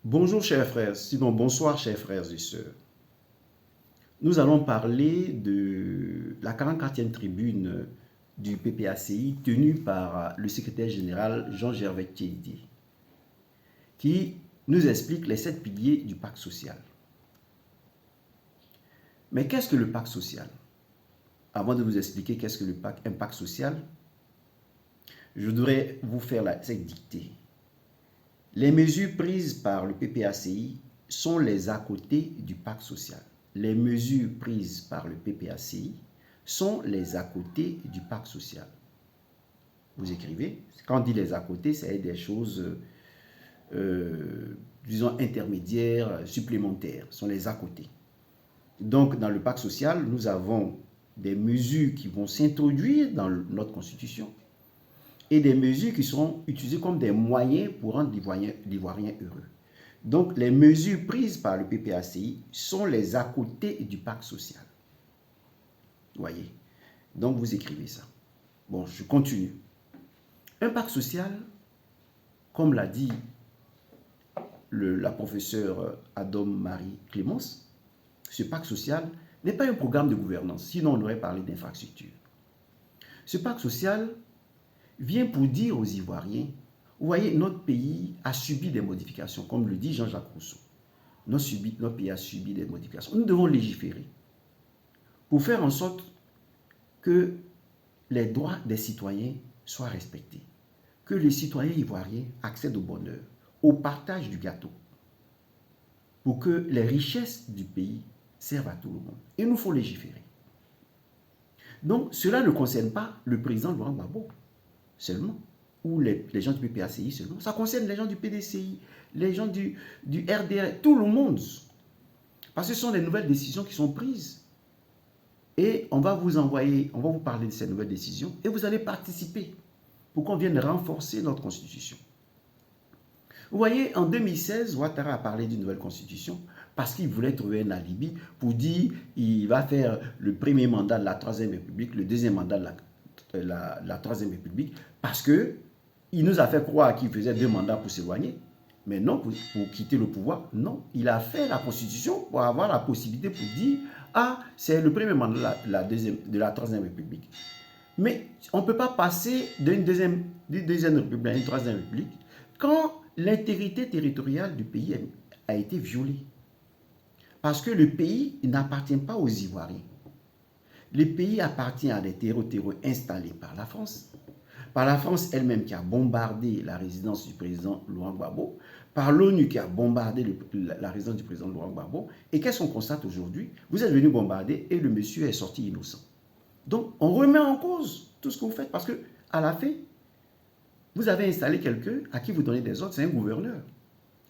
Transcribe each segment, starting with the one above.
Bonjour chers frères, sinon bonsoir chers frères et sœurs. Nous allons parler de la 44e tribune du PPACI tenue par le secrétaire général Jean-Gervais Tchédé qui nous explique les 7 piliers du pacte social. Mais qu'est-ce que le pacte social? Avant de vous expliquer qu'est-ce que un pacte social, je voudrais vous faire cette dictée. Les mesures prises par le PPACI sont les à côté du pacte social. Les mesures prises par le PPACI sont les à côté du pacte social. Vous écrivez, quand on dit les à côté, c'est des choses, disons, intermédiaires, supplémentaires, ce sont les à côté. Donc, dans le pacte social, nous avons des mesures qui vont s'introduire dans notre constitution et des mesures qui seront utilisées comme des moyens pour rendre l'Ivoirien heureux. Donc, les mesures prises par le PPACI sont les à côté du pacte social. Vous voyez? Donc, vous écrivez ça. Bon, je continue. Un pacte social, comme l'a dit la professeure Adam-Marie Clémence, ce pacte social n'est pas un programme de gouvernance, sinon on aurait parlé d'infrastructure. Ce pacte social vient pour dire aux Ivoiriens, vous voyez, notre pays a subi des modifications, comme le dit Jean-Jacques Rousseau. Notre pays a subi des modifications. Nous devons légiférer pour faire en sorte que les droits des citoyens soient respectés, que les citoyens ivoiriens accèdent au bonheur, au partage du gâteau, pour que les richesses du pays servent à tout le monde. Il nous faut légiférer. Donc, cela ne concerne pas le président Laurent Gbagbo seulement, ou les gens du PPACI seulement. Ça concerne les gens du PDCI, les gens du RDR, tout le monde. Parce que ce sont des nouvelles décisions qui sont prises. Et on va vous parler de ces nouvelles décisions et vous allez participer pour qu'on vienne renforcer notre constitution. Vous voyez, en 2016, Ouattara a parlé d'une nouvelle constitution parce qu'il voulait trouver un alibi pour dire qu'il va faire le premier mandat de la Troisième République, le deuxième mandat de la Troisième République, parce qu'il nous a fait croire qu'il faisait 2 mandats pour s'éloigner. Mais non, pour quitter le pouvoir, non. Il a fait la constitution pour avoir la possibilité pour dire « Ah, c'est le premier mandat de la Troisième République ». Mais on ne peut pas passer d'une deuxième République à une Troisième République quand l'intégrité territoriale du pays a été violée. Parce que le pays n'appartient pas aux Ivoiriens. Le pays appartient à des terreaux installés par la France elle-même qui a bombardé la résidence du président Laurent Gbagbo, par l'ONU qui a bombardé la résidence du président Laurent Gbagbo. Et qu'est-ce qu'on constate aujourd'hui? Vous êtes venu bombarder et le monsieur est sorti innocent. Donc, on remet en cause tout ce que vous faites parce que, à la fin, vous avez installé quelqu'un à qui vous donnez des ordres, c'est un gouverneur,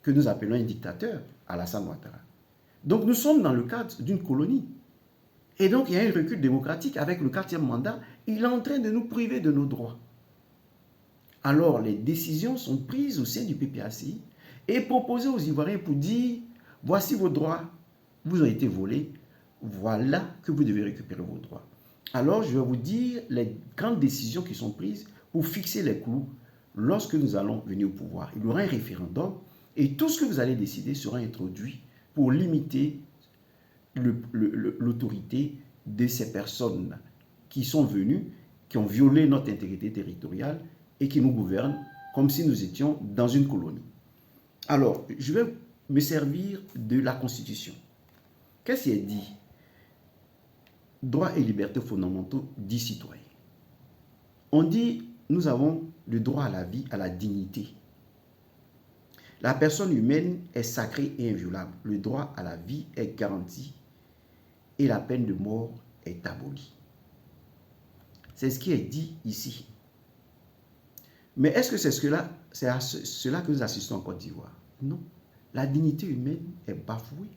que nous appelons un dictateur, Alassane Ouattara. Donc, nous sommes dans le cadre d'une colonie. Et donc, il y a un recul démocratique avec le 4e mandat. Il est en train de nous priver de nos droits. Alors, les décisions sont prises au sein du PPACI et proposées aux Ivoiriens pour dire, voici vos droits, vous ont été volés, voilà que vous devez récupérer vos droits. Alors, je vais vous dire les grandes décisions qui sont prises pour fixer les clous lorsque nous allons venir au pouvoir. Il y aura un référendum et tout ce que vous allez décider sera introduit pour limiter l'autorité de ces personnes qui sont venues, qui ont violé notre intégrité territoriale et qui nous gouvernent comme si nous étions dans une colonie. Alors, je vais me servir de la Constitution. Qu'est-ce qui est dit? Droits et libertés fondamentaux des citoyens. On dit, nous avons le droit à la vie, à la dignité. La personne humaine est sacrée et inviolable. Le droit à la vie est garanti et la peine de mort est abolie. C'est ce qui est dit ici. Mais est-ce que c'est à cela que nous assistons en Côte d'Ivoire? Non. La dignité humaine est bafouée.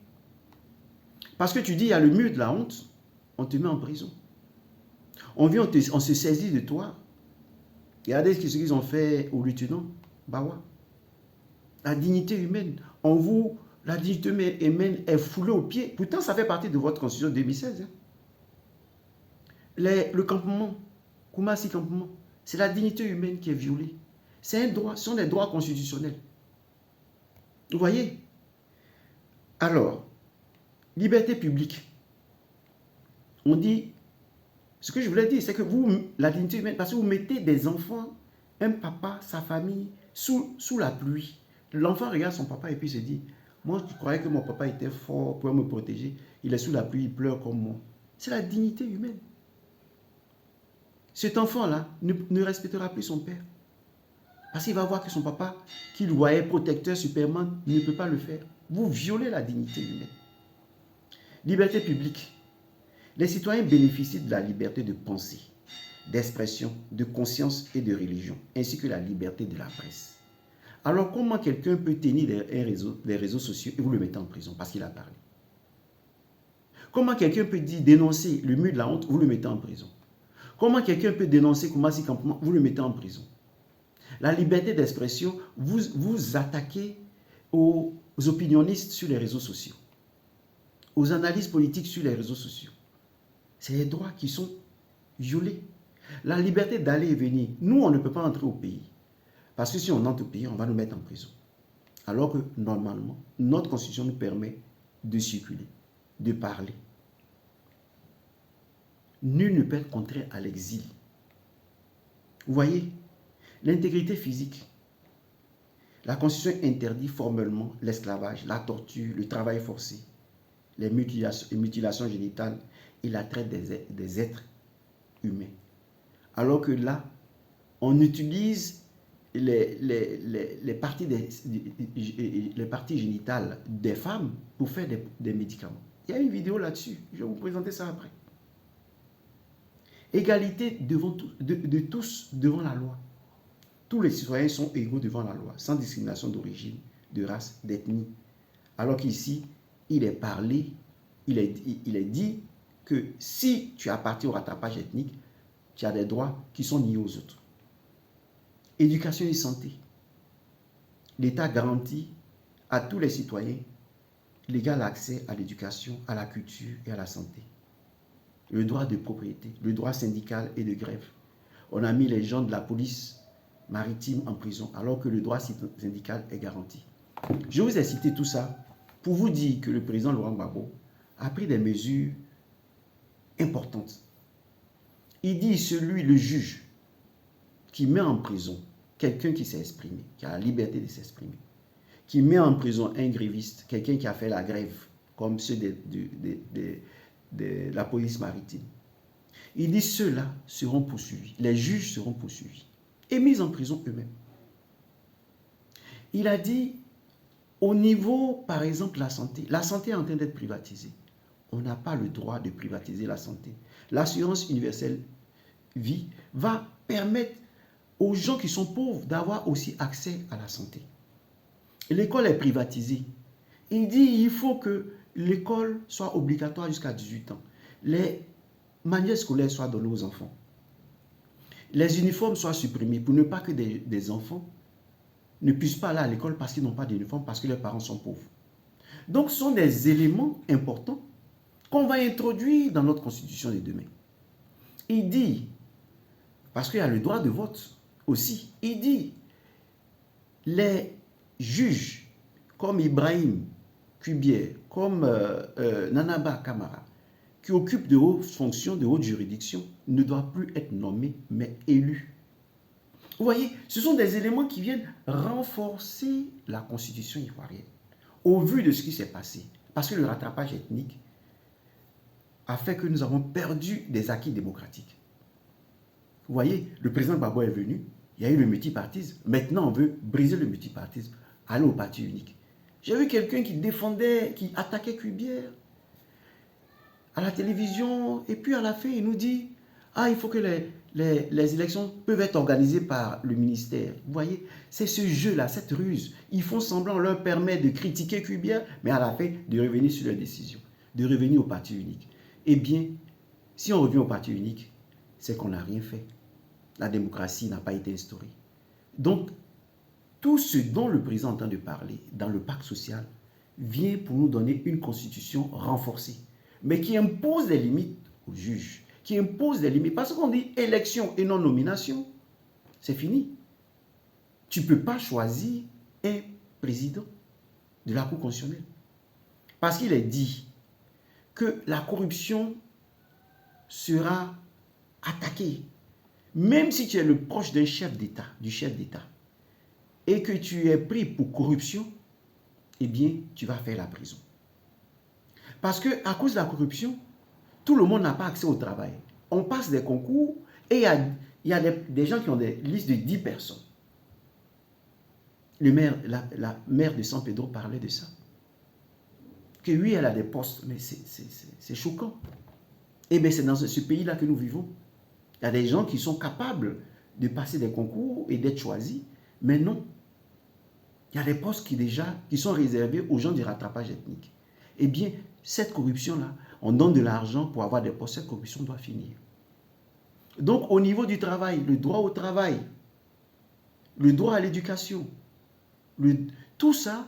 Parce que tu dis, il y a le mur de la honte, on te met en prison. On vient, on se saisit de toi. Regardez ce qu'ils ont fait au lieutenant Bawa. La dignité humaine, la dignité humaine est foulée aux pieds. Pourtant, ça fait partie de votre constitution de 2016. Le campement, Koumassi campement, c'est la dignité humaine qui est violée. C'est un droit, ce sont des droits constitutionnels. Vous voyez? Alors, liberté publique. On dit, ce que je voulais dire, c'est que vous, la dignité humaine, parce que vous mettez des enfants, un papa, sa famille, sous la pluie. L'enfant regarde son papa et puis se dit, moi je croyais que mon papa était fort pour me protéger. Il est sous la pluie, il pleure comme moi. C'est la dignité humaine. Cet enfant-là ne respectera plus son père. Parce qu'il va voir que son papa, qu'il voyait protecteur, Superman, ne peut pas le faire. Vous violez la dignité humaine. Liberté publique. Les citoyens bénéficient de la liberté de pensée, d'expression, de conscience et de religion, ainsi que la liberté de la presse. Alors comment quelqu'un peut tenir les réseaux sociaux et vous le mettez en prison parce qu'il a parlé? Comment quelqu'un peut dénoncer le mur de la honte, vous le mettez en prison? Comment quelqu'un peut dénoncer Koumassi Campement, vous le mettez en prison? La liberté d'expression, vous attaquez aux opinionnistes sur les réseaux sociaux, aux analyses politiques sur les réseaux sociaux. C'est les droits qui sont violés. La liberté d'aller et venir, nous on ne peut pas entrer au pays. Parce que si on entre au pays, on va nous mettre en prison. Alors que normalement, notre constitution nous permet de circuler, de parler. Nul ne peut être contraint à l'exil. Vous voyez, l'intégrité physique. La constitution interdit formellement l'esclavage, la torture, le travail forcé, les mutilations génitales et la traite des êtres humains. Alors que là, on utilise les parties génitales des femmes pour faire des médicaments. Il y a une vidéo là-dessus, je vais vous présenter ça après. Égalité de tous devant la loi. Tous les citoyens sont égaux devant la loi, sans discrimination d'origine, de race, d'ethnie. Alors qu'ici, il est parlé, il est dit que si tu appartiens au rattrapage ethnique, tu as des droits qui sont liés aux autres. Éducation et santé. L'État garantit à tous les citoyens l'égal accès à l'éducation, à la culture et à la santé. Le droit de propriété, le droit syndical et de grève. On a mis les gens de la police maritime en prison alors que le droit syndical est garanti. Je vous ai cité tout ça pour vous dire que le président Laurent Gbagbo a pris des mesures importantes. Il dit le juge qui met en prison quelqu'un qui s'est exprimé, qui a la liberté de s'exprimer, qui met en prison un gréviste, quelqu'un qui a fait la grève, comme ceux de la police maritime. Il dit ceux-là seront poursuivis, les juges seront poursuivis et mis en prison eux-mêmes. Il a dit, au niveau, par exemple, la santé est en train d'être privatisée. On n'a pas le droit de privatiser la santé. L'assurance universelle vie va permettre aux gens qui sont pauvres d'avoir aussi accès à la santé. L'école est privatisée. Il dit il faut que l'école soit obligatoire jusqu'à 18 ans. Les manuels scolaires soient donnés aux enfants. Les uniformes soient supprimés pour ne pas que des enfants ne puissent pas aller à l'école parce qu'ils n'ont pas d'uniforme, parce que leurs parents sont pauvres. Donc, ce sont des éléments importants qu'on va introduire dans notre constitution de demain. Il dit, parce qu'il y a le droit de vote aussi, il dit, les juges comme Ibrahim Kubier, comme Nanaba Kamara, qui occupent de hautes fonctions, de hautes juridictions, ne doivent plus être nommés, mais élus. Vous voyez, ce sont des éléments qui viennent renforcer la constitution ivoirienne, au vu de ce qui s'est passé. Parce que le rattrapage ethnique a fait que nous avons perdu des acquis démocratiques. Vous voyez, le président Gbagbo est venu, il y a eu le multipartisme, maintenant on veut briser le multipartisme, aller au parti unique. J'ai vu quelqu'un qui défendait, qui attaquait Kubier à la télévision, et puis à la fin, il nous dit, ah, il faut que les élections peuvent être organisées par le ministère. Vous voyez, c'est ce jeu-là, cette ruse. Ils font semblant, on leur permet de critiquer Kubier, mais à la fin, de revenir sur leurs décisions, de revenir au parti unique. Eh bien, si on revient au parti unique, c'est qu'on n'a rien fait. La démocratie n'a pas été instaurée. Donc, tout ce dont le président est en train de parler dans le pacte social vient pour nous donner une constitution renforcée, mais qui impose des limites aux juges, qui impose des limites. Parce qu'on dit élection et non nomination, c'est fini. Tu ne peux pas choisir un président de la Cour constitutionnelle. Parce qu'il est dit que la corruption sera attaquée. Même si tu es le proche d'un chef d'État, du chef d'État, et que tu es pris pour corruption, eh bien, tu vas faire la prison. Parce qu'à cause de la corruption, tout le monde n'a pas accès au travail. On passe des concours et il y a des gens qui ont des listes de 10 personnes. La maire de San Pedro parlait de ça. Que oui, elle a des postes, mais c'est choquant. Eh bien, c'est dans ce pays-là que nous vivons. Il y a des gens qui sont capables de passer des concours et d'être choisis, mais non. Il y a des postes qui sont réservés aux gens du rattrapage ethnique. Eh bien, cette corruption-là, on donne de l'argent pour avoir des postes, cette corruption doit finir. Donc, au niveau du travail, le droit au travail, le droit à l'éducation, tout ça,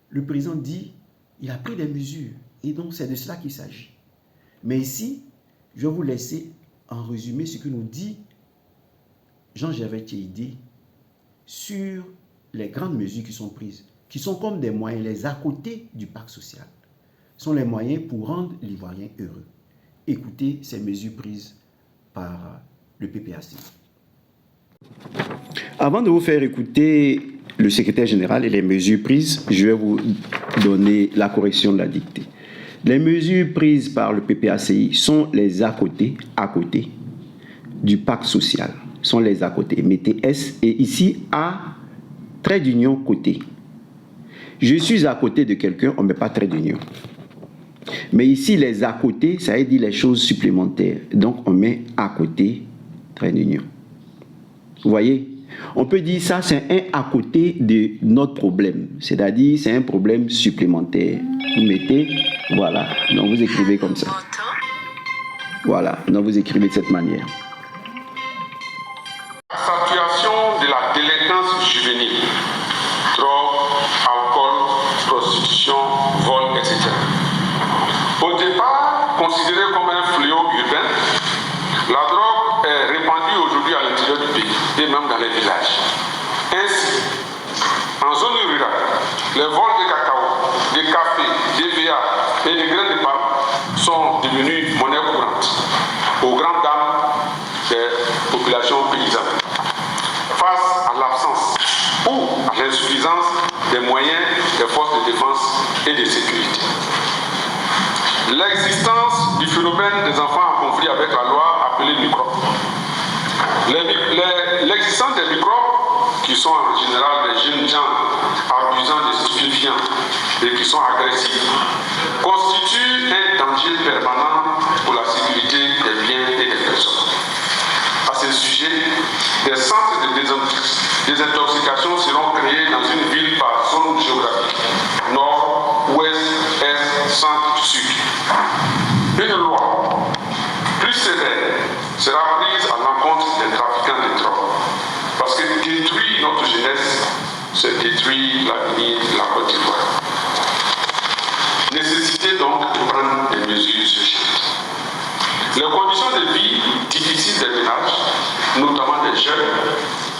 le président dit, il a pris des mesures. Et donc, c'est de cela qu'il s'agit. Mais ici, je vais vous laisser en résumé ce que nous dit Jean-Gervais Tchéidé sur les grandes mesures qui sont prises, qui sont comme des moyens, les à côté du pacte social, sont les moyens pour rendre l'Ivoirien heureux. Écoutez ces mesures prises par le PPACI. Avant de vous faire écouter le secrétaire général et les mesures prises, je vais vous donner la correction de la dictée. Les mesures prises par le PPACI sont les à côté du pacte social. Sont les à côté. Mettez S et ici A, trait d'union côté. Je suis à côté de quelqu'un, on ne met pas trait d'union. Mais ici, les à côté, ça veut dire les choses supplémentaires. Donc, on met à côté, trait d'union. Vous voyez? On peut dire ça, c'est un à côté de notre problème. C'est-à-dire, c'est un problème supplémentaire. Vous mettez, voilà. Donc, vous écrivez comme ça. Voilà. Donc, vous écrivez de cette manière. Accentuation de la délinquance juvénile. Drogue, alcool, prostitution, vol, etc. Au départ, considérée comme un fléau urbain, la drogue est répandue aujourd'hui à l'intérieur du pays et même dans les villages. Ainsi, en zone rurale, les vols de cacao, de café, d'EVA et de graines de palme sont devenus monnaie courante aux grandes dames des populations paysannes. Face à l'absence ou à l'insuffisance des moyens des forces de défense et de sécurité. L'existence du phénomène des enfants en conflit avec la loi appelée microbes. L'existence des microbes, qui sont en général des jeunes gens abusant des stupéfiants et qui sont agressifs, constitue un danger permanent pour la sécurité des biens et des personnes. À ce sujet, des centres de désintoxication seront créés dans une ville par zone géographique, nord, ouest, est, centre, sud. Une loi plus sévère sera prise à l'encontre des trafiquants de drogue. Parce que détruire notre jeunesse, c'est détruire l'avenir de la Côte d'Ivoire. Nécessité donc de prendre des mesures urgentes. Les conditions de vie difficiles des ménages, notamment des jeunes,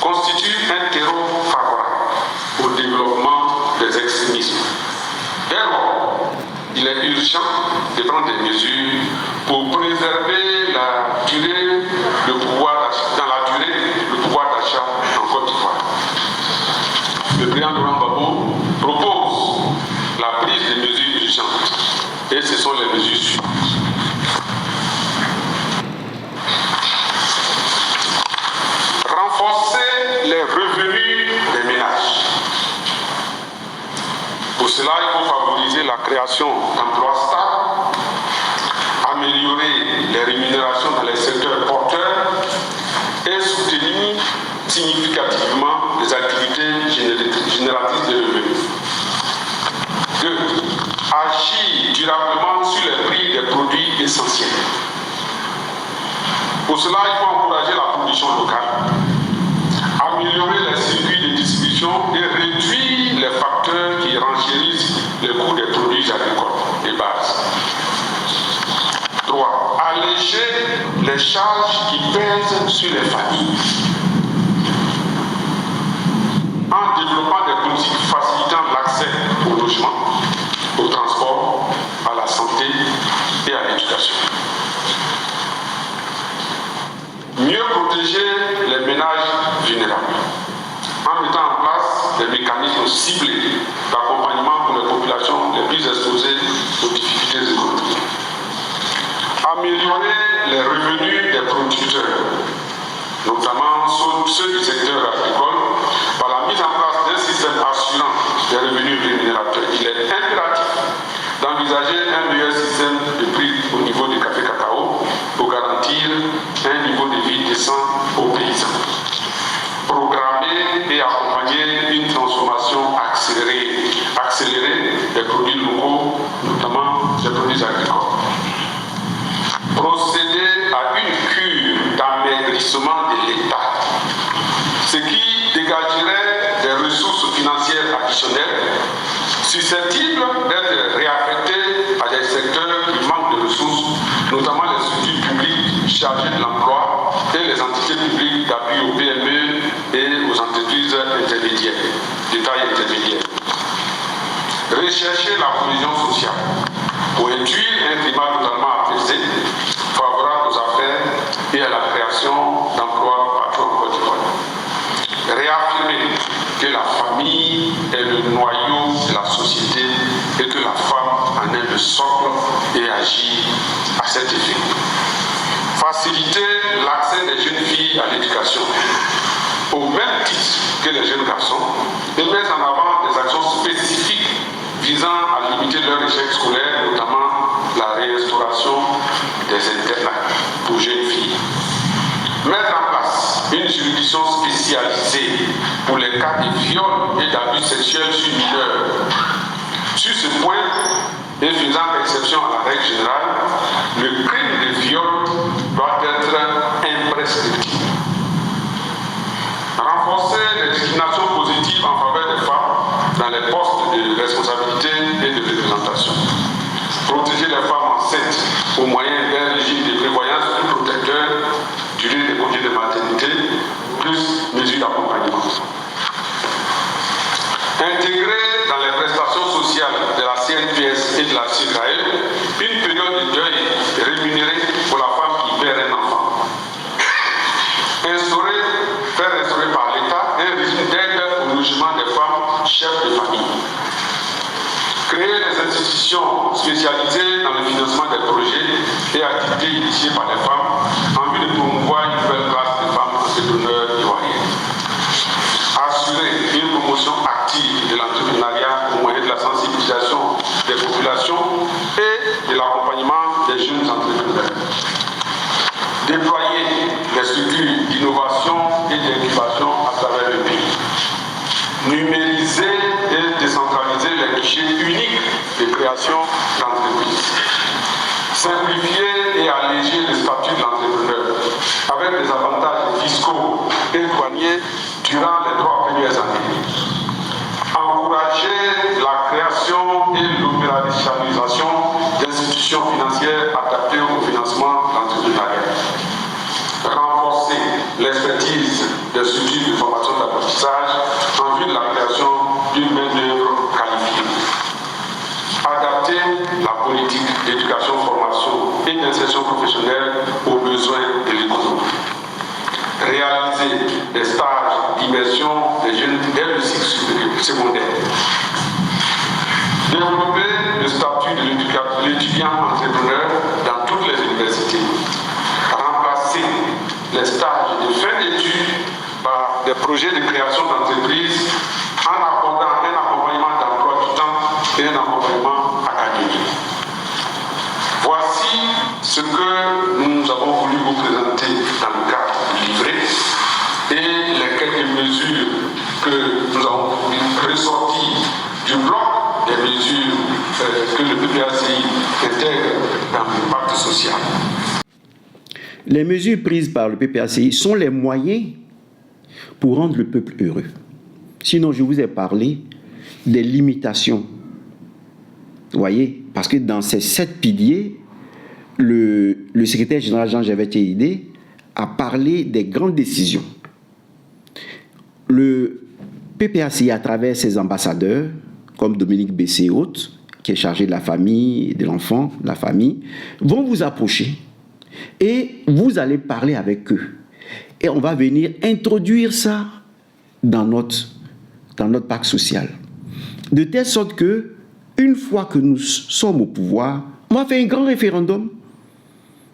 constituent un terreau favorable au développement des extrémismes. Dès lors, il est urgent de prendre des mesures pour préserver la durée, le pouvoir d'achat en Côte d'Ivoire. Le président Laurent Gbagbo propose la prise de mesures urgentes et ce sont les mesures suivantes. Renforcer les revenus des ménages. Pour cela, il faut favoriser la création d'emplois stables, améliorer les rémunérations dans les secteurs porteurs et soutenir significativement les activités génératrices de revenus. 2. Agir durablement sur les prix des produits essentiels. Pour cela, il faut encourager la production locale, améliorer les circuits de distribution et réduire les facteurs qui renchérissent les coûts des produits agricoles de base. 3. Alléger les charges qui pèsent sur les familles. En développant des politiques facilitant l'accès au logement, au transport ciblées d'accompagnement pour les populations les plus exposées aux difficultés économiques. Améliorer les revenus des producteurs, notamment ceux du secteur agricole, par la mise en place d'un système assurant des revenus rémunérateurs. Il est impératif d'envisager un meilleur système de prix au niveau du café cacao pour garantir un niveau de vie décent aux paysans. Programmer et accompagner une transformation accélérée des produits locaux, notamment des produits agricoles. Procéder à une cure d'amaigrissement de l'État, ce qui dégagerait des ressources financières additionnelles susceptibles d'être réaffectées à des secteurs qui manquent de ressources, notamment les structures publiques chargées de l'emploi et les entités publiques d'appui aux PME et aux entreprises intermédiaires, de taille intermédiaire. Rechercher la cohésion sociale pour induire un climat totalement apaisé, favorable aux affaires et à la création d'emplois partout en Côte d'Ivoire. Réaffirmer que la famille est le noyau de la société et que la femme en est le socle et agir à cet effet. Faciliter l'accès des jeunes filles à l'éducation, au même titre que les jeunes garçons, et mettre en avant des actions spécifiques visant à limiter leur échec scolaire, notamment la restauration des internats pour jeunes filles. Mettre en place une juridiction spécialisée pour les cas de viol et d'abus sexuels sur mineurs. Sur ce point, et faisant exception à la règle générale, le crime de viol doit être imprescriptible. Renforcer les discriminations positives en faveur des femmes dans les postes de responsabilité et de représentation. Protéger les femmes enceintes au moyen d'un régime de prévoyance plus protecteur, durée des congés de maternité, plus mesures d'accompagnement. Intégrer dans les prestations sociales de la CNPS et de la CIGRAE une période de deuil rémunérée pour la femme qui perd un enfant. Faire instaurer par l'État un régime d'aide au logement des femmes chefs de famille. Créer des institutions spécialisées dans le financement des projets et activités initiées par les femmes en vue de promouvoir une nouvelle classe de femmes entrepreneurs ivoiriennes. Assurer une promotion active de l'entrepreneuriat au moyen de la sensibilisation des populations et de l'accompagnement des jeunes entrepreneurs. Déployer des structures d'innovation et d'incubation à travers le pays. Numériser et décentraliser les guichets uniques de création d'entreprises. Simplifier et alléger le statut de l'entrepreneur avec des avantages fiscaux et douaniers durant les 3 premières années. Encourager la création et l'opérationnalisation d'institutions financières adaptées au financement de l'entrepreneuriat. Renforcer l'expertise des structures de formation d'apprentissage en vue de la création d'une main-d'œuvre qualifiée. Adapter la politique d'éducation, formation et d'insertion professionnelle aux besoins de l'économie. Réaliser des stages d'immersion des jeunes dès le cycle secondaire. Développer le statut de l'étudiant entrepreneur dans toutes les universités. Remplacer les stages de fin d'études par des projets de création d'entreprises en accordant un accompagnement d'emploi du temps et un accompagnement académique. Voici ce que nous avons voulu vous présenter dans le cadre du livret et les quelques mesures que nous avons voulu ressortir du bloc des mesures que le PPACI intègre dans le pacte social. Les mesures prises par le PPACI sont les moyens pour rendre le peuple heureux. Sinon, je vous ai parlé des limitations. Vous voyez, parce que dans ces 7 piliers, le secrétaire général Jean-Gervais Théidé a parlé des grandes décisions. Le PPACI, à travers ses ambassadeurs, comme Dominique Bessé Haute, qui est chargé de la famille, de l'enfant, de la famille, vont vous approcher et vous allez parler avec eux. Et on va venir introduire ça dans notre pacte social. De telle sorte que, une fois que nous sommes au pouvoir, on va faire un grand référendum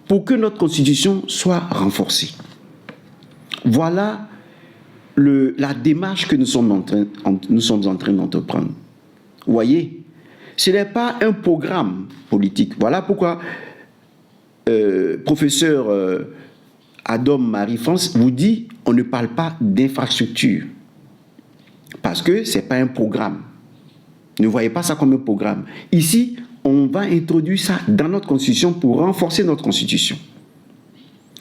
pour que notre constitution soit renforcée. Voilà la démarche que nous sommes en train d'entreprendre. Vous voyez, ce n'est pas un programme politique. Voilà pourquoi professeur Adam Marie-France vous dit on ne parle pas d'infrastructure. Parce que ce n'est pas un programme. Ne voyez pas ça comme un programme. Ici, on va introduire ça dans notre constitution pour renforcer notre constitution.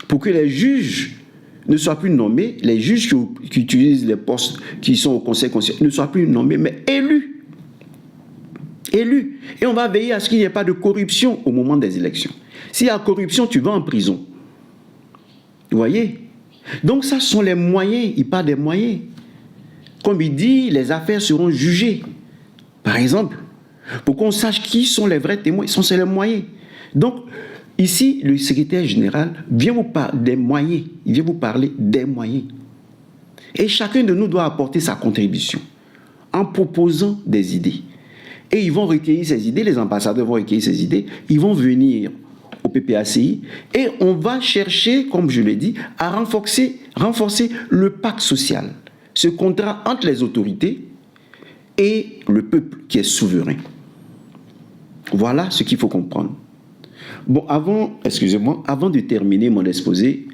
Pour que les juges ne soient plus nommés, les juges qui utilisent les postes qui sont au Conseil constitutionnel ne soient plus nommés, mais élus. Élus. Et on va veiller à ce qu'il n'y ait pas de corruption au moment des élections. S'il y a corruption, tu vas en prison. Vous voyez? Donc ça, ce sont les moyens. Il parle des moyens. Comme il dit, les affaires seront jugées. Par exemple, pour qu'on sache qui sont les vrais témoins, ce sont les moyens. Donc, ici, le secrétaire général vient vous parler des moyens. Il vient vous parler des moyens. Et chacun de nous doit apporter sa contribution en proposant des idées. Et ils vont recueillir ces idées, les ambassadeurs vont recueillir ces idées, ils vont venir au PPACI et on va chercher, comme je l'ai dit, à renforcer le pacte social, ce contrat entre les autorités et le peuple qui est souverain. Voilà ce qu'il faut comprendre. Bon, avant de terminer mon exposé,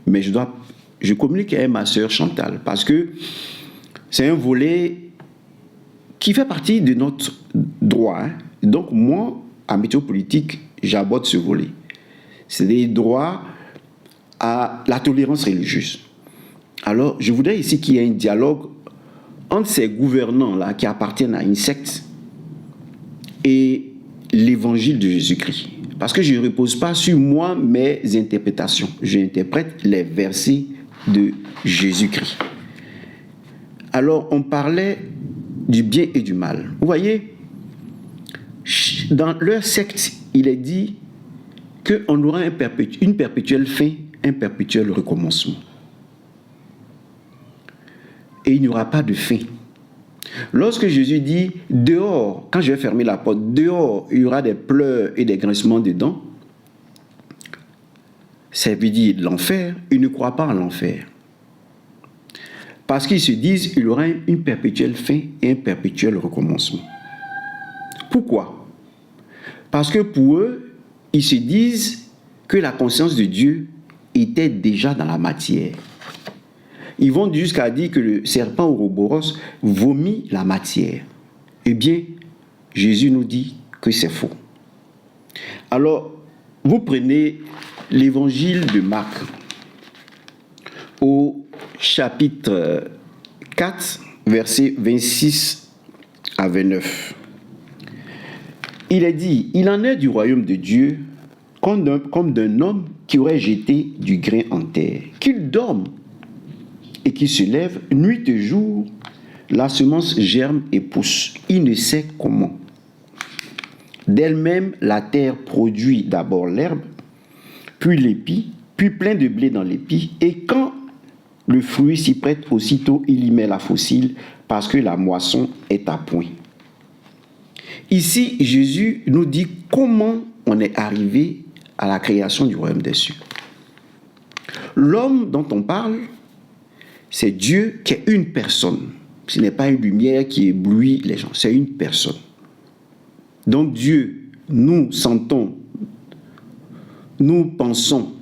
mais je communique avec ma sœur Chantal, parce que c'est un volet qui fait partie de notre droit. Donc moi, en météo politique, j'aborde ce volet. C'est des droits à la tolérance religieuse. Alors, je voudrais ici qu'il y ait un dialogue entre ces gouvernants-là qui appartiennent à une secte et l'évangile de Jésus-Christ. Parce que je ne repose pas sur moi mes interprétations. J'interprète les versets de Jésus-Christ. Alors, on parlait du bien et du mal. Vous voyez, dans leur secte, il est dit qu'on aura une perpétuelle fin, un perpétuel recommencement. Et il n'y aura pas de fin. Lorsque Jésus dit « dehors », quand je vais fermer la porte, « dehors », il y aura des pleurs et des grincements de dents, ça veut dire l'enfer. Ils ne croient pas en l'enfer. Parce qu'ils se disent qu'il y aura une perpétuelle fin et un perpétuel recommencement. Pourquoi? Parce que pour eux, ils se disent que la conscience de Dieu était déjà dans la matière. Ils vont jusqu'à dire que le serpent Ouroboros vomit la matière. Eh bien, Jésus nous dit que c'est faux. Alors, vous prenez l'évangile de Marc au chapitre 4, versets 26 à 29. Il est dit, il en est du royaume de Dieu comme d'un homme qui aurait jeté du grain en terre, qu'il dorme et qu'il se lève nuit et jour, la semence germe et pousse. Il ne sait comment. D'elle-même, la terre produit d'abord l'herbe, puis l'épi, puis plein de blé dans l'épi, et quand le fruit s'y prête, aussitôt il y met la faucille, parce que la moisson est à point. Ici, Jésus nous dit comment on est arrivé à la création du royaume des cieux. L'homme dont on parle, c'est Dieu qui est une personne. Ce n'est pas une lumière qui éblouit les gens, c'est une personne. Donc Dieu, nous sentons, nous pensons,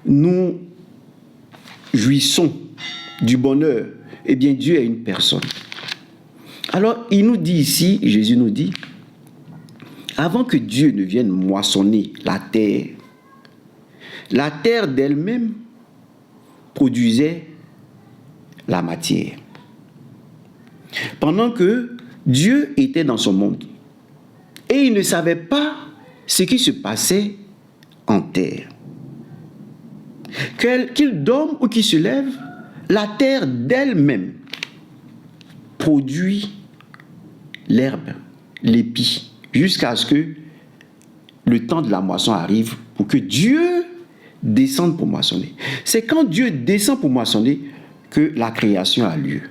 nous jouissons du bonheur. Eh bien, Dieu est une personne. Alors, il nous dit ici, Jésus nous dit, avant que Dieu ne vienne moissonner la terre d'elle-même produisait la matière. Pendant que Dieu était dans son monde et il ne savait pas ce qui se passait en terre. Qu'il dorme ou qu'il se lève, la terre d'elle-même produit l'herbe, l'épi, jusqu'à ce que le temps de la moisson arrive pour que Dieu descende pour moissonner. C'est quand Dieu descend pour moissonner que la création a lieu.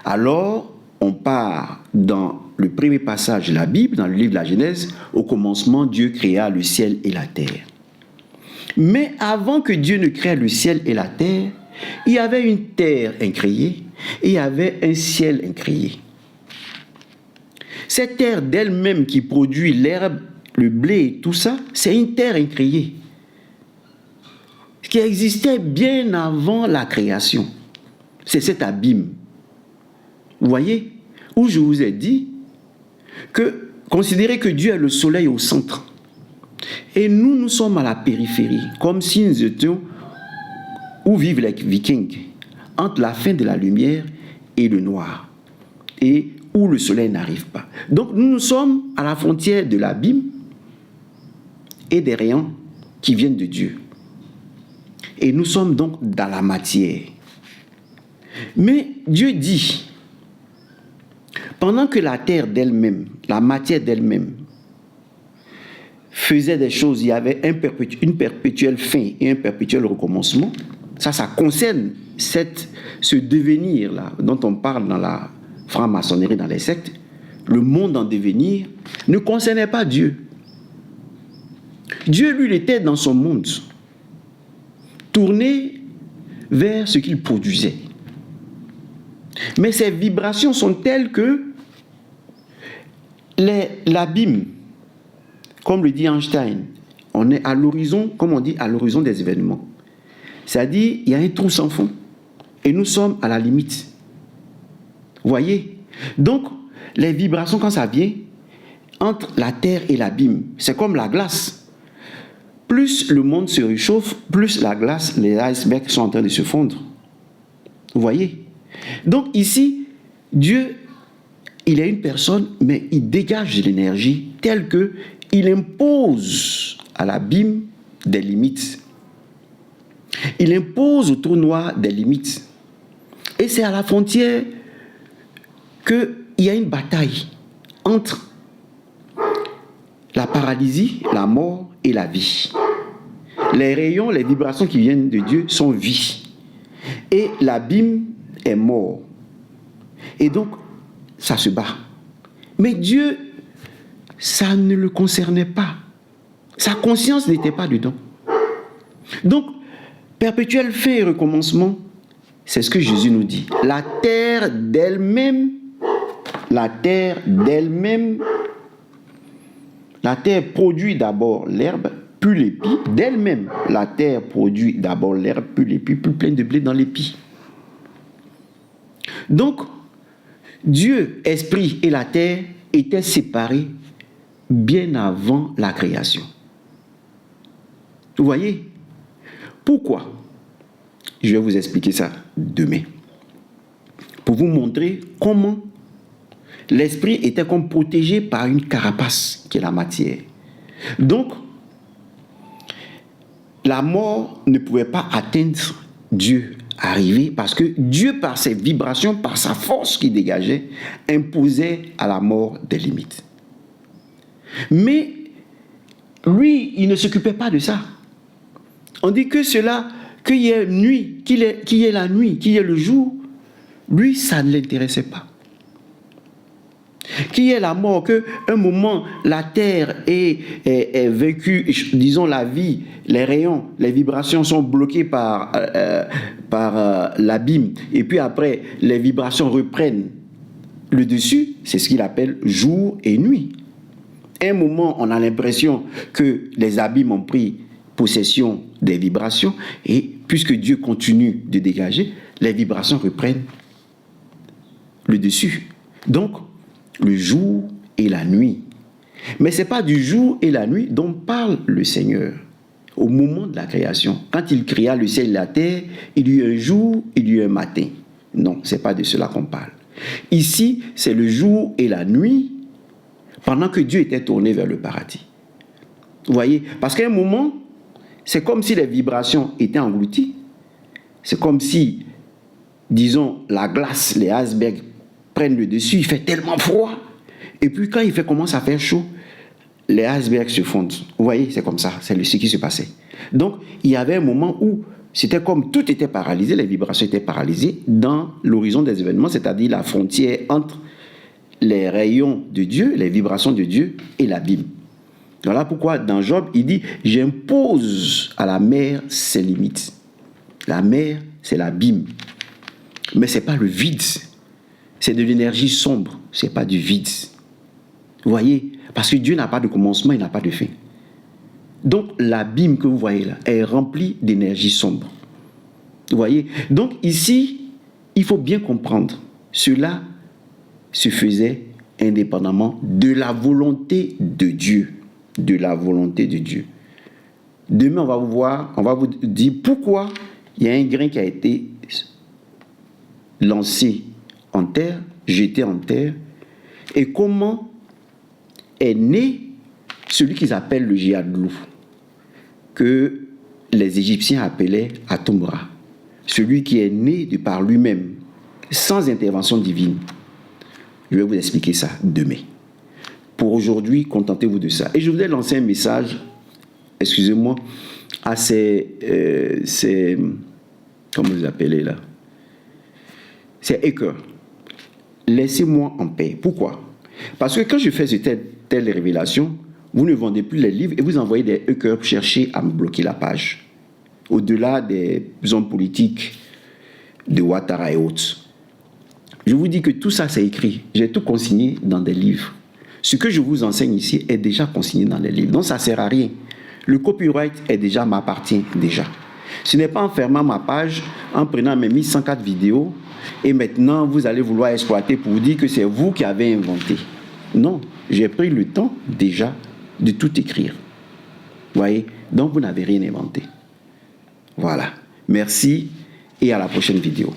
Alors, on part dans le premier passage de la Bible, dans le livre de la Genèse, au commencement, Dieu créa le ciel et la terre. Mais avant que Dieu ne crée le ciel et la terre, il y avait une terre incréée et il y avait un ciel incréé. Cette terre d'elle-même qui produit l'herbe, le blé et tout ça, c'est une terre incréée qui existait bien avant la création. C'est cet abîme. Vous voyez, où je vous ai dit que considérez que Dieu est le soleil au centre. Et nous sommes à la périphérie, comme si nous étions où vivent les Vikings, entre la fin de la lumière et le noir, et où le soleil n'arrive pas. Donc nous sommes à la frontière de l'abîme et des rayons qui viennent de Dieu. Et nous sommes donc dans la matière. Mais Dieu dit, pendant que la terre d'elle-même, la matière d'elle-même, faisait des choses, il y avait une perpétuelle fin et un perpétuel recommencement. Ça concerne ce devenir-là dont on parle dans la franc-maçonnerie, dans les sectes. Le monde en devenir ne concernait pas Dieu. Dieu, lui, il était dans son monde, tourné vers ce qu'il produisait. Mais ces vibrations sont telles que l'abîme, comme le dit Einstein, on est à l'horizon, comme on dit, à l'horizon des événements. C'est-à-dire, il y a un trou sans fond. Et nous sommes à la limite. Vous voyez? Donc, les vibrations, quand ça vient, entre la terre et l'abîme, c'est comme la glace. Plus le monde se réchauffe, plus la glace, les icebergs sont en train de se fondre. Vous voyez? Donc ici, Dieu, il est une personne, mais il dégage de l'énergie telle que il impose à l'abîme des limites. Il impose au trou noir des limites. Et c'est à la frontière qu'il y a une bataille entre la paralysie, la mort et la vie. Les rayons, les vibrations qui viennent de Dieu sont vie. Et l'abîme est mort. Et donc, ça se bat. Mais Dieu, ça ne le concernait pas. Sa conscience n'était pas dedans. Donc, perpétuel fin et recommencement, c'est ce que Jésus nous dit. La terre d'elle-même, la terre produit d'abord l'herbe, puis l'épi. D'elle-même, la terre produit d'abord l'herbe, puis l'épi, puis plein de blé dans l'épi. Donc, Dieu, esprit et la terre étaient séparés bien avant la création. Vous voyez? Pourquoi? Je vais vous expliquer ça demain. Pour vous montrer comment l'esprit était comme protégé par une carapace qui est la matière. Donc, la mort ne pouvait pas atteindre Dieu, arriver, parce que Dieu, par ses vibrations, par sa force qu'il dégageait, imposait à la mort des limites. Mais lui, il ne s'occupait pas de ça. On dit que cela, qu'il y ait nuit, qu'il y ait la nuit, qu'il y ait le jour, lui, ça ne l'intéressait pas. Qu'il y ait la mort, qu'un moment, la terre est vaincue, disons la vie, les rayons, les vibrations sont bloquées par l'abîme, et puis après, les vibrations reprennent le dessus, c'est ce qu'il appelle jour et nuit. Un moment, on a l'impression que les abîmes ont pris possession des vibrations, et puisque Dieu continue de dégager, les vibrations reprennent le dessus. Donc, le jour et la nuit. Mais ce n'est pas du jour et la nuit dont parle le Seigneur. Au moment de la création, quand il créa le ciel et la terre, il y eut un jour, il y eut un matin. Non, ce n'est pas de cela qu'on parle. Ici, c'est le jour et la nuit, pendant que Dieu était tourné vers le paradis. Vous voyez? Parce qu'à un moment, c'est comme si les vibrations étaient englouties. C'est comme si, disons, la glace, les icebergs prennent le dessus, il fait tellement froid. Et puis quand il commence à faire chaud, les icebergs se fondent. Vous voyez, c'est comme ça, c'est ce qui se passait. Donc, il y avait un moment où c'était comme tout était paralysé, les vibrations étaient paralysées dans l'horizon des événements, c'est-à-dire la frontière entre les rayons de Dieu, les vibrations de Dieu et l'abîme. Voilà pourquoi dans Job, il dit « J'impose à la mer ses limites ». La mer, c'est l'abîme. Mais ce n'est pas le vide. C'est de l'énergie sombre. Ce n'est pas du vide. Vous voyez? Parce que Dieu n'a pas de commencement, il n'a pas de fin. Donc l'abîme que vous voyez là est rempli d'énergie sombre. Vous voyez? Donc ici, il faut bien comprendre. Cela se faisait indépendamment de la volonté de Dieu. De la volonté de Dieu. Demain, on va vous dire pourquoi il y a un grain qui a été lancé en terre, jeté en terre, et comment est né celui qu'ils appellent le Djihadlou, que les Égyptiens appelaient Atum-Ra, celui qui est né de par lui-même, sans intervention divine. Je vais vous expliquer ça demain. Pour aujourd'hui, contentez-vous de ça. Et je voudrais lancer un message, excusez-moi, à ces comment vous appelez là, ces hackers. Laissez-moi en paix. Pourquoi? Parce que quand je fais telle révélation, vous ne vendez plus les livres et vous envoyez des hackers pour chercher à me bloquer la page. Au-delà des hommes politiques de Ouattara et autres. Je vous dis que tout ça, c'est écrit. J'ai tout consigné dans des livres. Ce que je vous enseigne ici est déjà consigné dans les livres. Donc, ça ne sert à rien. Le copyright m'appartient déjà. Ce n'est pas en fermant ma page, en prenant mes 1104 vidéos, et maintenant, vous allez vouloir exploiter pour vous dire que c'est vous qui avez inventé. Non, j'ai pris le temps déjà de tout écrire. Vous voyez? Donc, vous n'avez rien inventé. Voilà. Merci et à la prochaine vidéo.